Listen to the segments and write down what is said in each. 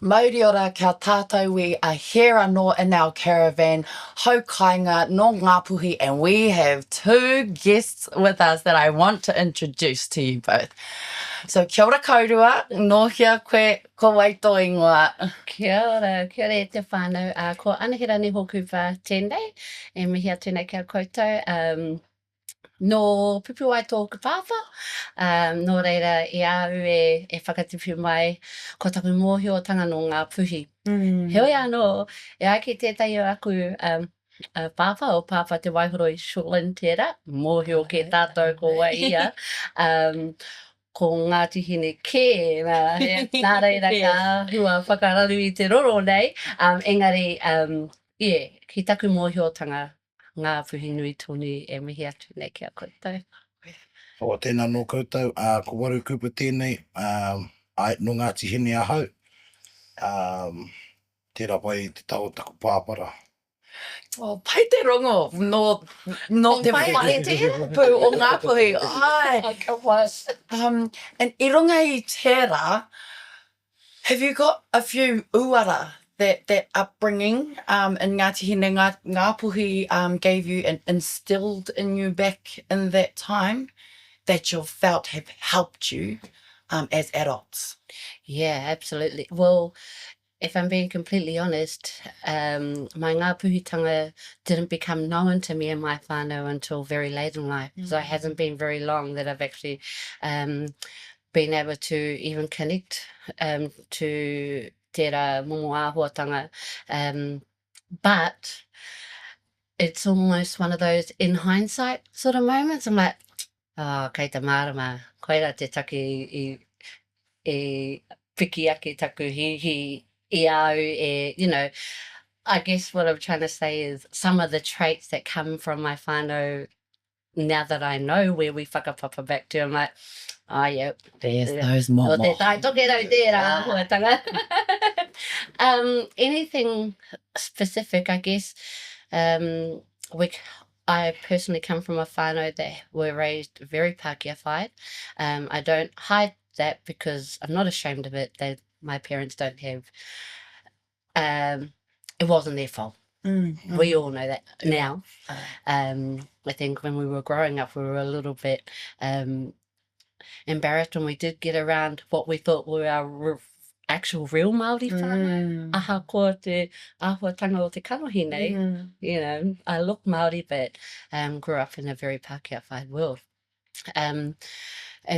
Mauri ora kia tātou, we are here anō in our caravan, hau kainga no Ngāpuhi, and we have two guests with us that I want to introduce to you both. So kia ora kaurua, nohia koe ko waito ingoa. Kia ora e te whānau. Ko Anahira ni hoku wha tēnei, e mihia tēnei kia koutou. No pupu ai tōku pāwha, nō reira e au e whakatipu mai ko taku mōhiotanga no Ngāpuhi. Heoi anō, e ai ki tētai o aku pāwha o pāwha te Waihoroi Shulin tērā, mōhio ke tātou ko wa ia, ko Ngāti Hine kē, nā reira ka hua whakararu I te roro nei, engari, ki taku mōhiotanga, Ngāpuhi nui tonu e mihi atu nei kia koutou. O tēnā no koutou, ko Waru Koopa tēnei, ai no Ngāti Hine ahau, tērā pai te tau taku pāpara. Pai te rongo no te whai te pu o Ngāpuhi. Ai, Ka wai. and I runga I tērā, have you got a few uara that upbringing in Ngāti Hine, Ngāpuhi gave you and instilled in you back in that time that you felt have helped you as adults? Yeah, absolutely. Well, if I'm being completely honest, my Ngāpuhitanga didn't become known to me and my whānau until very late in life. So it hasn't been very long that I've actually been able to even connect to tērā momo āhuatanga. But it's almost one of those in hindsight sort of moments. I'm like, kei te marama, koera te take I piki ake taku hihi I au you know, I guess what I'm trying to say is some of the traits that come from my whānau, now that I know where we whakapapa back to, I'm like, yeah. There's those momo. O te tai toke rau tērā huatanga. Anything specific, I guess, I personally come from a whānau that were raised very Pākehā. I don't hide that because I'm not ashamed of it. My parents don't have, it wasn't their fault. We all know that now. I think when we were growing up, we were a little bit embarrassed when we did get around what we thought were our actual real Māori whānau. Aha ko te āhuatanga o te kanohi nei. You know, I look Māori, but grew up in a very Pākehā world. And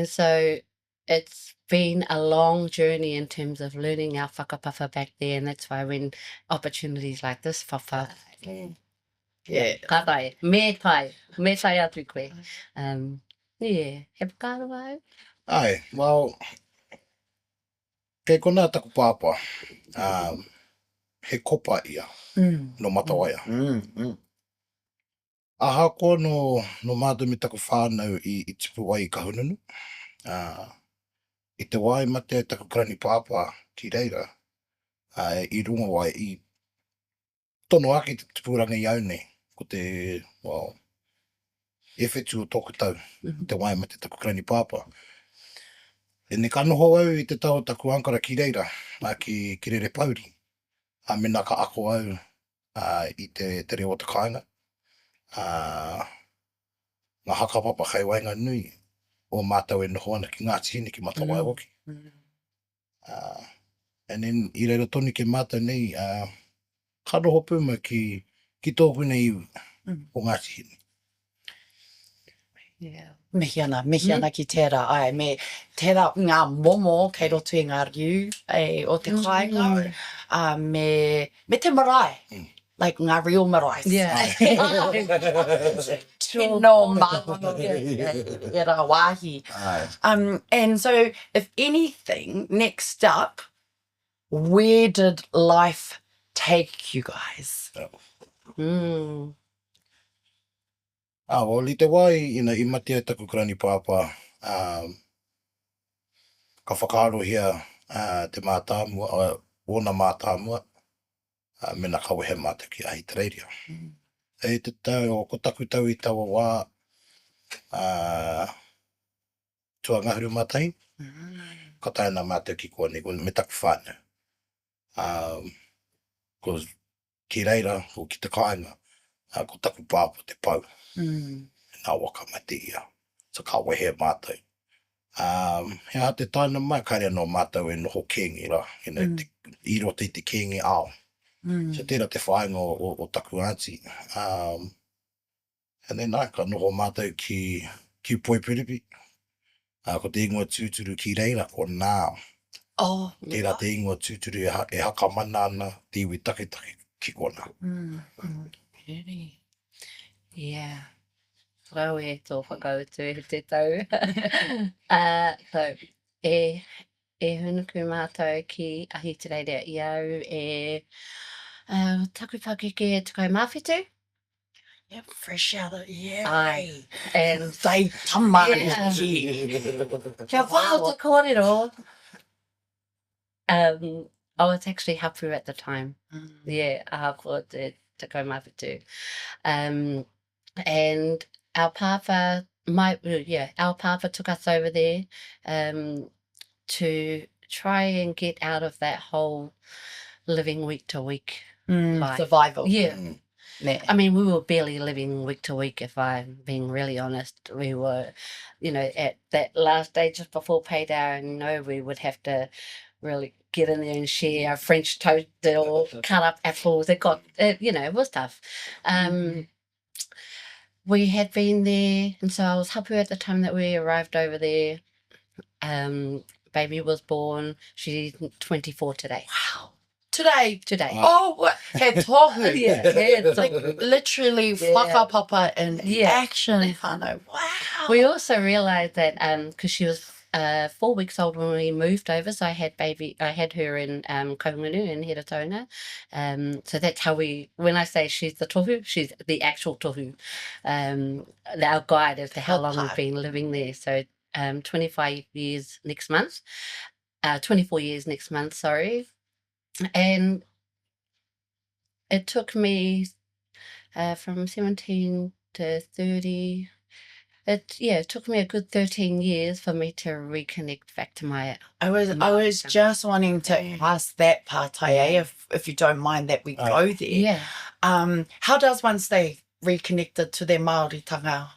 so it's been a long journey in terms of learning our whakapapa back there, and that's why when opportunities like this whawha, ka tai, me tai atu koe. He pakarawa au? Ai, well, kei kona taku pāpā, he kopa ia, no matawaia. Aha ko no mātumi taku whānau I tipu ai I ka hununu. I te wai mate taku krani pāpā ki reira, I runga wai I tono aki te tipuranga I au nei, ko te, well, e whetu o tōku tau, te wai mate taku krani pāpā. E ne ka noho au I te tau taku ankara ki reira, ki rere pauri, mena ka ako au I te reo o te kāinga. Ngā hakapapa kai wainga nui, o mātau e noho ana ki Ngāti Hine ki matawai hoki. And then I reira tonu ke mātau nei, ka noho puma ki tōku nei o Ngāti Hine. Mihi ana ki tērā, ai, me tērā ngā momo kei roto I ngā riu o te kāinga, me te marae, like ngā real marae. No māmono e rā wāhi. And so, if anything, next up, where did life take you guys? Well, I te wai, I mate ai taku krani pāpā, ka whakaarohia te mātāmua, ona mātāmua, mena kawehe mata ki ahi te reiria. E te tau, ko taku tau I taua wā, tua ngahuru mātai, ka taina mātou ki kua ni, me taku whānau. Because ki reira, o ki te kāinga, ko taku pāpo te pau, nā waka mai te ia. So ka wehe mātou. Hea te taina mai, kare anō mātou e noho kengi ra, I roto I te kengi ao. So tērā te whainga o taku auntie. And then ka noho mātou ki Poipiripi. Ko te ingoa tūturu ki reira, ko nā. Oh, Tērā te ingoa tūturu e haka mana ana, te iwi take ki kona. really? Yeah. Rau e tō whakautu e te tau. So, e hunuku mātou ki ahi te reira I au taku whakeke e tukai mawhitu. Yeah, fresh out of, yeah. Ai. And They tamari Yeah. ki. kia whao te kōrero. I was actually hapu at the time. Yeah, ahako te tukai mawhitu. And our pāwha, our pāwha took us over there to try and get out of that whole living week to week life. Survival. Yeah. Yeah. I mean, we were barely living week to week, if I'm being really honest. We were, at that last day just before payday, we would have to really get in there and share our French toast or cut up apples. It was tough. We had been there, and so I was hapu at the time that we arrived over there. Baby was born. She's 24 today. Wow. Today. Wow. Oh, what? He tohu. Yeah. It's like literally Yeah. whakapapa in Yeah. action. Whānau. Wow. We also realised that because she was 4 weeks old when we moved over, so I had her in Kaungunu in Heratonga. So that's how when I say she's the tohu, she's the actual tohu. Our guide as to how long we've been living there. So 25 years next month. 24 years next month, sorry. And it took me from 17 to 30. It took me a good 13 years for me to reconnect back to my. I was just wanting to ask that part, if you don't mind that we go there. Yeah. How does one stay reconnected to their Māoritanga,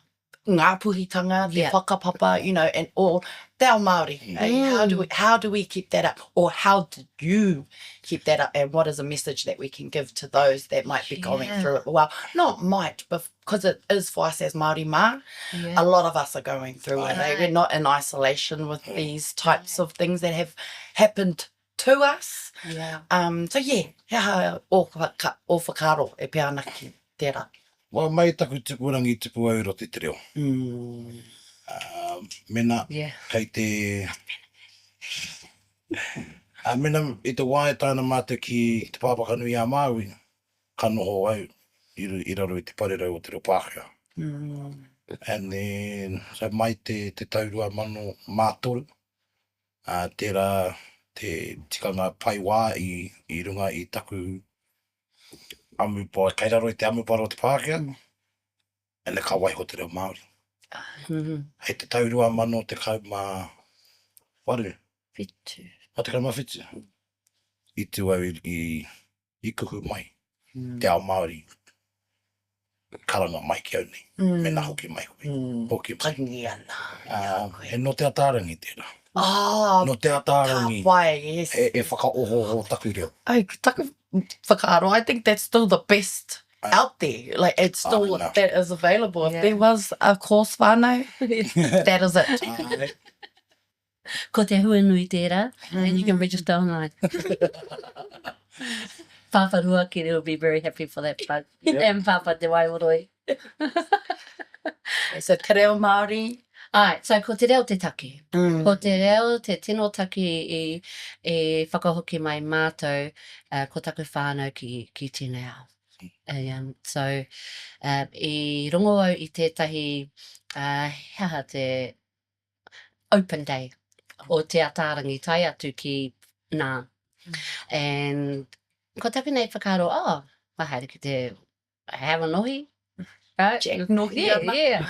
Ngāpuhitanga, their whakapapa, and all their Māori? How do we keep that up? Or how did you keep that up? And what is a message that we can give to those that might be going through it? Well, not might, but because it is for us as Māori mā, a lot of us are going through it. We're not in isolation with these types of things that have happened to us. Yeah. So yeah, o whakaro e pe ana ki tērā. Wa mai taku tupurangi tupu au ro te te reo. Mena, kei te... Mena, I te wae tāna mātou ki te pāpakanui a Māui, ka noho au, I raro I te parerau o te reo Pākehā. And then, so mai te taurua mano mātoru, tērā te tikanga pai wā I runga I taku amupa, kei raro I te amupa o te Pākehā, and ka waiho te reo Māori. Hei te taurua mano te kauma waru. Whitu. Te kauma whitu. I tu au I kuhu mai. Te ao Māori. Karanga mai ki au nei. Me nā hoki mai koe. Hoki mai. Pangi ana. E no te atarangi tērā. No te atarangi. Ka wai, yes. E whakaoho taku reo. Taku whakaro, I think that's still the best out there. Like, it's still that is available. If there was a course whānau, that is it. Ko te huanui tērā, and you can register online. Papa Ruaki will be very happy for that plug. And Papa Te Waioroi. So te reo Māori. So ko te reo te take. Ko te reo te tino take I whakahoki mai mātou ko taku whānau ki tēnei ao. So, I rongo au I tētahi te open day o te atarangi tai atu ki nā. And ko taku nei whakaro, haere ki te have a nohi, right? Jack nohi. Yeah.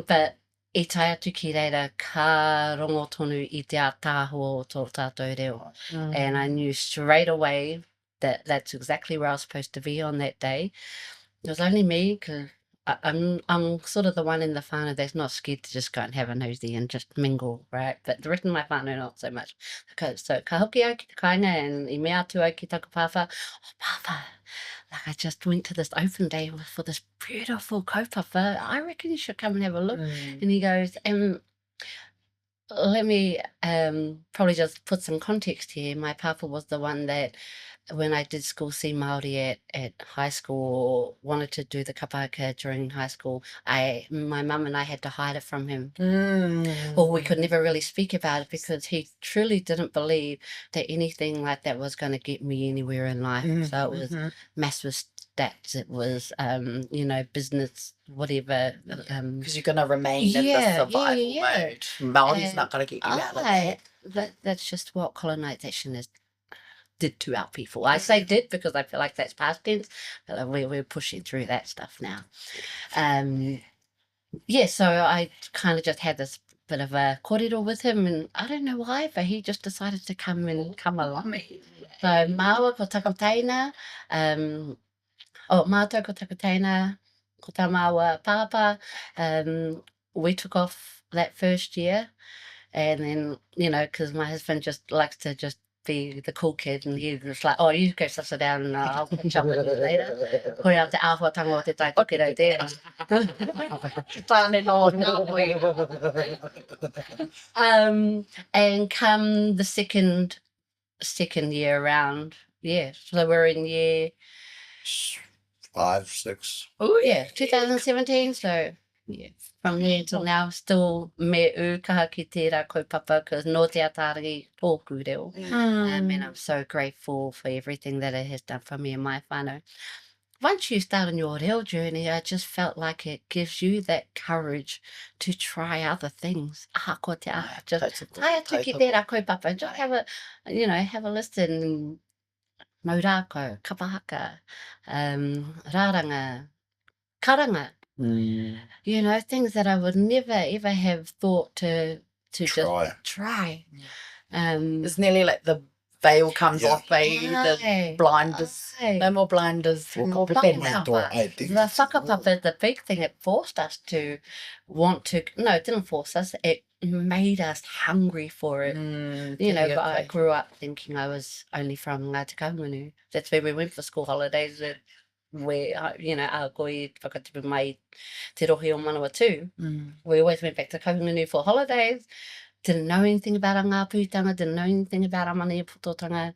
But I tae atu ki reira ka rongo tonu I te ātāhua o tō tātou reo. And I knew straight away that that's exactly where I was supposed to be on that day. It was only me, because I'm sort of the one in the whānau that's not scared to just go and have a nosy and just mingle, right? But the rest of my whānau, not so much. So ka hoki au ki te kāinga, and I mea atu au ki taku pāwha, oh pāwha, like I just went to this open day for this beautiful kaupapa. I reckon you should come and have a look. And he goes, let me probably just put some context here. My papa was the one that, when I did school C Māori at high school, or wanted to do the kapahaka during high school, my mum and I had to hide it from him. Or we could never really speak about it, because he truly didn't believe that anything like that was going to get me anywhere in life. So it was massive stats, it was you know, business, whatever, Because you're going to remain in the survival mode. Māori's not going to get you out of that. That's just what colonisation did to our people. I say did because I feel like that's past tense, but we're pushing through that stuff now. Yeah, so I kind of just had this bit of a kōrero with him, and I don't know why, but he just decided to come along. So māua ko takateina, mātou ko takateina, ko tā māua pāpā. We took off that first year, and then, you know, because my husband just likes to just be the cool kid, and he was like, oh, you go sit down and I'll catch up with you later. Koe au te āhuatanga o te taitokero there. Tāne no and come the second year around, so we're in year 5, 6. Oh yeah, 2017. So yeah, from there till now, still me kaha ki tērā kaupapa, because no te atārangi tōku reo. And I'm so grateful for everything that it has done for me and my whānau. Once you start on your reo journey, I just felt like it gives you that courage to try other things. Ko te aha, just tae atu ki tērā kaupapa, just have a listen. Maurako, kapahaka, rāranga, karanga. You know, things that I would never ever have thought to just try. It's nearly like the veil comes off, the blinders. No more blinders. The whakapapa, the big thing, it forced us to want to, no, it didn't force us, it made us hungry for it. You know, but I grew up thinking I was only from Ngāti Kahungunu. That's where we went for school holidays, where, you know, a koi whakatipu mai te rohi o Manawatu. We always went back to Kahungunu for holidays. Didn't know anything about our Ngāpuhitanga, didn't know anything about our mani putotanga.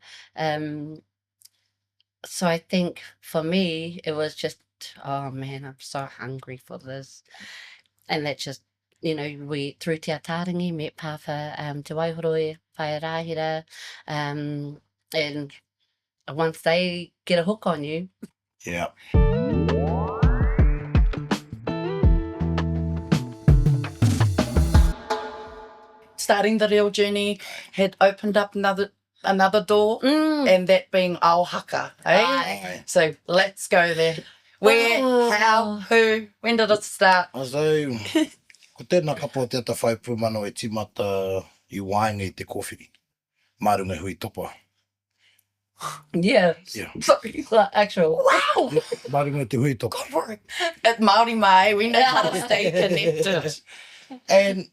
So I think for me, it was just, oh man, I'm so hungry for this. And that just, you know, we, through Te Atarangi, met Pāwha, Te Waihoroi, Anahira, and once they get a hook on you. Yeah. Starting the real journey had opened up another door, and that being Aohaka. So let's go there. Where, how, who, when did it start? So, ko tēnā kapo te ata whai pūmano e timata I waenga I te kōwhiri. Marunga hui topa. Yeah. Sorry, actual. Wow! Marunga te hui topa. Go for it. At Māori mai, we know how to stay connected. And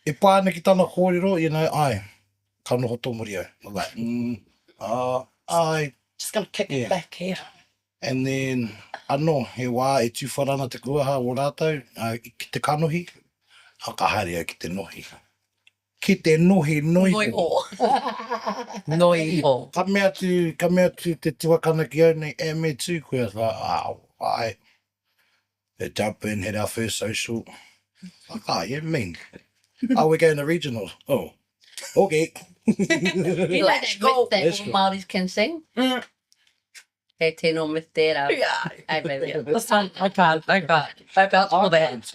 e pāna ki tāna kōrero, you know, ka noho tōmori au. I'm like, ai. Just going to kick it back here. And then, anō, he wā e tūwharana te kuaha o rātou, ki te kanohi, ka haere au ki te nohi. Ki te nohi noiho. Noiho. Ka mea tu te tuakana ki au nei, e me tū koe, ai. They jump in, had our first social. Like, yeah, mean. We're going to regionals. Oh, okay. Let's go. That Māoris can sing. Hey, tēnō me tērā. Yeah. Hey, baby. Listen, I can't. I vouch for that.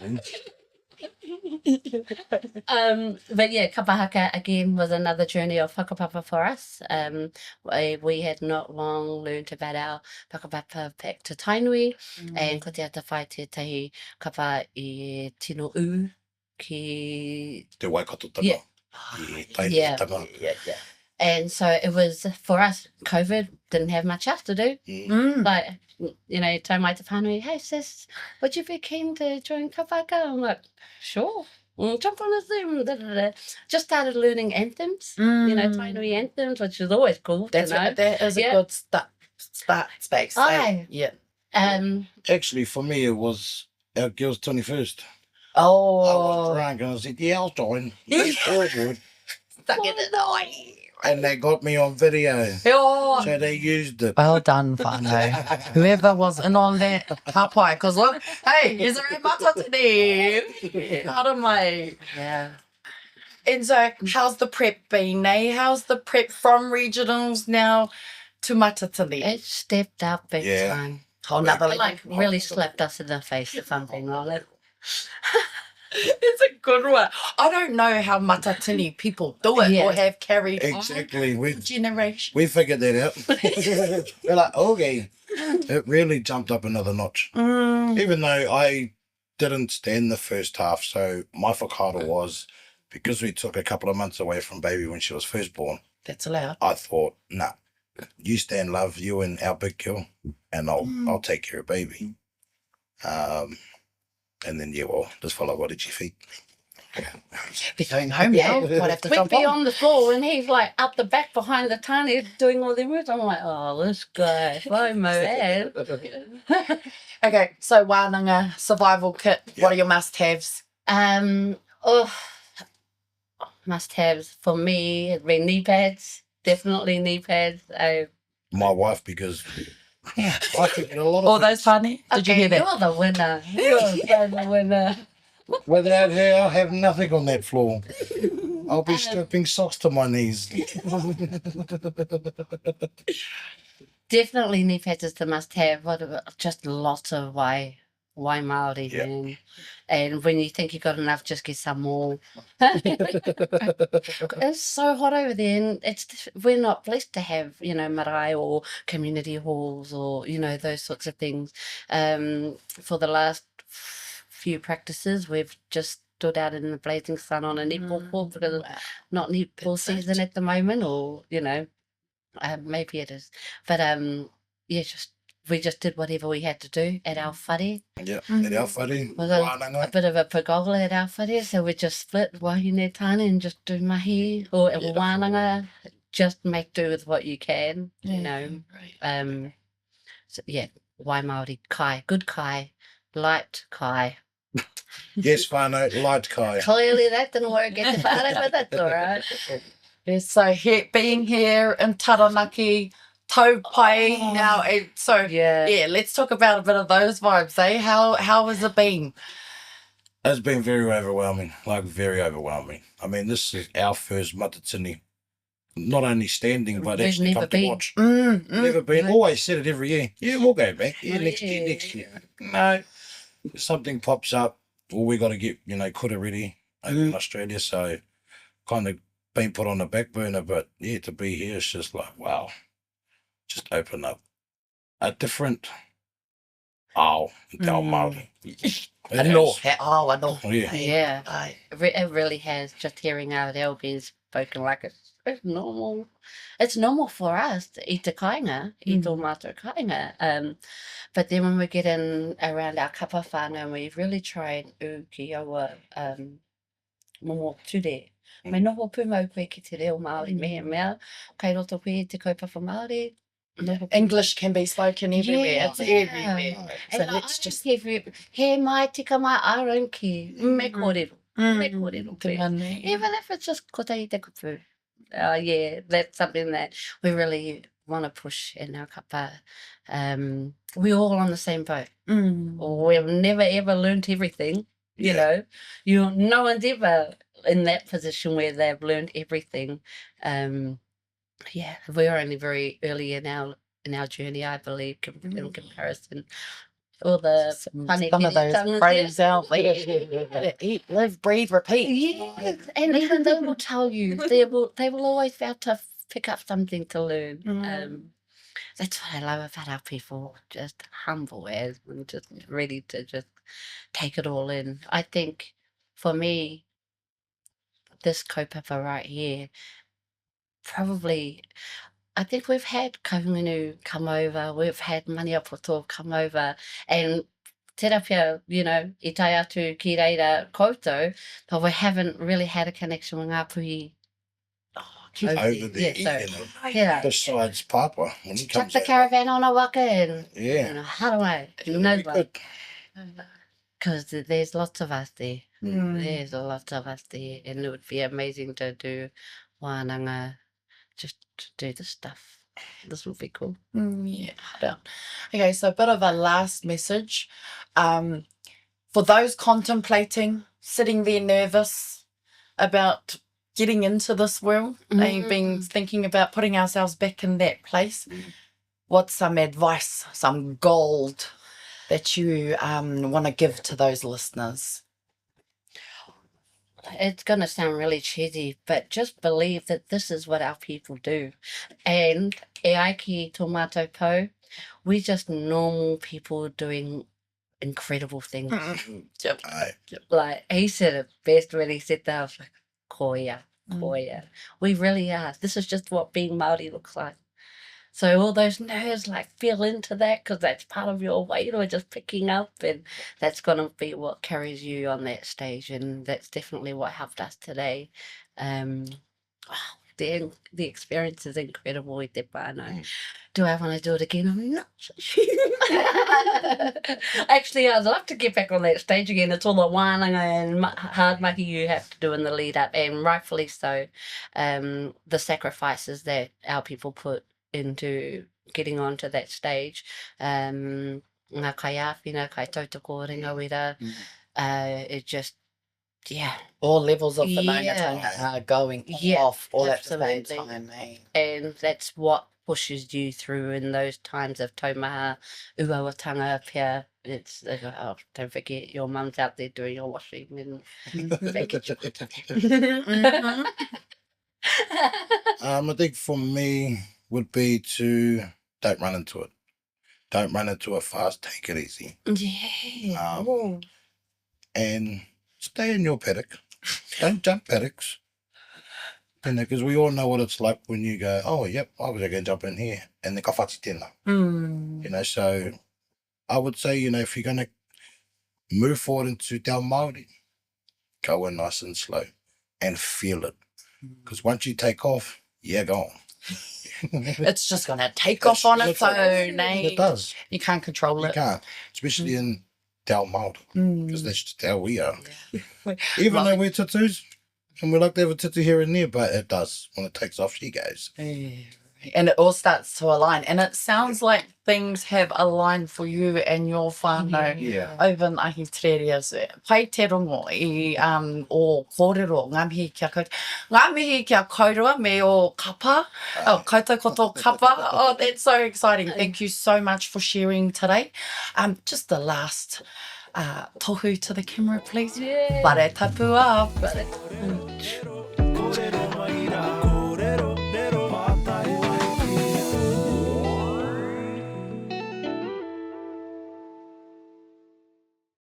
But yeah, kapahaka again was another journey of whakapapa for us. We had not long learnt about our whakapapa back to Tainui, and ko te ata whai tētahi kapa I tino u ki... Te Waikatotanga. Yeah. Yeah. Yeah. And so it was, for us, COVID didn't have much else to do. Like, you know, tell my te whānui, hey sis, would you be keen to join ka whaka? I'm like, sure. Jump on a Zoom. Da, da, da. Just started learning anthems, you know, Tainui anthems, which is always cool to know. That is a good start space. Aye. Yeah. Actually, for me, it was our girl's 21st. I Oh. was drunk and I said, yeah, I'll join. That's all good. Stuck in it. And they got me on video. Oh. So they used it. Well done, whānau. Whoever was in on that, ka pai. Because look, hey, here's a Te Matatini. Hara mai. Yeah. And so, how's the prep been, eh? How's the prep from regionals now to Matatini? It stepped up big time. Whole nother Like, really slapped us in the face, if I'm being honest. It's a good one. I don't know how Matatini people do it or have carried Exactly. on generation. We figured that out. We're like, okay. It really jumped up another notch. Even though I didn't stand the first half, so my whakaaro was, because we took a couple of months away from baby when she was first born, That's allowed. I thought, nah, you stand love, you and our big girl, and I'll take care of baby. And then, just follow what did you feet. They're going home now. Might have to We'd jump be on. on the floor and he's like up the back behind the tani doing all the moves. I'm like, oh, this guy, slow mo ad. Okay, so wānanga, survival kit, what are your must-haves? Must-haves for me, it'd be knee pads. Definitely knee pads. My wife, because I think a lot of All those whānau? Did you hear that? You're the winner. You're the winner. without her, I'll have nothing on that floor. I'll be stripping socks to my knees. Definitely knee pads is the must-have. Just lots of why Māori, man. And when you think you got enough, just get some more. It's so hot over there, and we're not blessed to have, you know, marae or community halls or, you know, those sorts of things. For the last few practices, we've just stood out in the blazing sun on a netball court because not netball season at the moment, or, you know, maybe it is. But we just did whatever we had to do at our whare. Yeah, at our whare, A bit of a pagola at our whare, so we just split wahine tāne and just do mahi or wānanga. Just make do with what you can, you know. So wai Māori, kai, good kai, light kai. Yes, whānau, light kai. Clearly that didn't work at the whare, but that's all right. Yes, so being here in Taranaki, taupai now, and so let's talk about a bit of those vibes, eh? How has it been? It's been very overwhelming, like very overwhelming. I mean, this is our first Matatini. Not only standing, but actually come to watch. Never been. Always said it every year. Yeah, we'll go back. Yeah, next year. No, something pops up. Well, we got to get, you know, kura ready over in Australia. So kind of been put on the back burner. But yeah, to be here, it's just like, wow. Just open up a different Māori. I know. Yeah. It really has. Just hearing our being spoken like it's normal. It's normal for us to eat the kainga, eat all mātou kainga. But then when we get in around our kapa whānau, we've really tried ki aua momo ture. Me noho pumau koe ki te reo Māori mea. Kai roto koe te kaupapa Māori. English can be spoken everywhere. It's everywhere. So let's just he mai tika mai aranki. Me kōrero. Me kōrero. Even if it's just kota I te kupu. That's something that we really want to push in our kapa. We're all on the same boat. We've never ever learnt everything. You know, no one's ever in that position where they've learned everything. We're only very early in our journey, I believe, in comparison. All the some of those phrases out there. Eat, live, breathe, repeat. Yes, and even they will tell you, they will always be able to pick up something to learn. That's what I love about our people, just humble and just ready to just take it all in. I think for me, this kaupapa right here, probably, I think we've had kaungunu come over, we've had maniapoto come over, and terapia, I tai atu ki reira koutou, but we haven't really had a connection with Ngāpuhi Over there, Yeah, so, you know, yeah. besides Papa, when he Chuck comes the over. caravan on a waka and, Yeah. how do I? It'll No, be good. because there's lots of us there. Mm. There's a lot of us there, and it would be amazing to do wānanga, just to do this stuff. This would be cool. Yeah. Okay, so a bit of a last message. For those contemplating, sitting there nervous about getting into this world, and been thinking about putting ourselves back in that place, what's some advice, some gold that you want to give to those listeners? It's going to sound really cheesy, but just believe that this is what our people do. And e ai ki tō mātou pou, we're just normal people doing incredible things. Yep. Aye. Like, he said it best when he said that. I was like, koia. We really are. This is just what being Māori looks like. So all those nerves, like, feel into that, because that's part of your weight or just picking up, and that's going to be what carries you on that stage, and that's definitely what helped us today. The experience is incredible with te whānau. Do I want to do it again? I'm not so sure. Actually, I'd love to get back on that stage again. It's all the wānanga and hard maki you have to do in the lead up, and rightfully so. The sacrifices that our people put into getting onto that stage. Ngā kaiāwhina, kai tautoko ringa wera. It just, All levels of the Yeah. Ngāpuhitanga are going Yeah, off all at the absolutely. same time. Eh? and that's what pushes you through in those times of taumaha, uawatanga, pia. It's, don't forget your mum's out there doing your washing and I think for me would be to don't run into it. Don't run into it fast. Take it easy. Yeah. And stay in your paddock. Don't jump paddocks. Because we all know what it's like when you go, oh, yep, I was going to jump in here. And the ka whati tēnā. So I would say, if you're going to move forward into te ao Māori, go in nice and slow and feel it. Because once you take off, go on. It's just going to take off on its own. It does. You can't control You it. can't. Especially in te ao Māori. Because that's just how we are. Yeah. Even though we're tattoos, and we like to have a tattoo here and there, but it does. When it takes off, she goes. And it all starts to align. And it sounds like things have aligned for you and your whānau over in Ahitereia's. Pai te rongo I o kōrero, ngā mihi kia koutua. Ngā mihi kia kaurua me o kapa. Oh, koutou koto kapa. Oh, that's so exciting. Thank you so much for sharing today. Just the last tohu to the camera, please. Yeah. Pare tapu a. But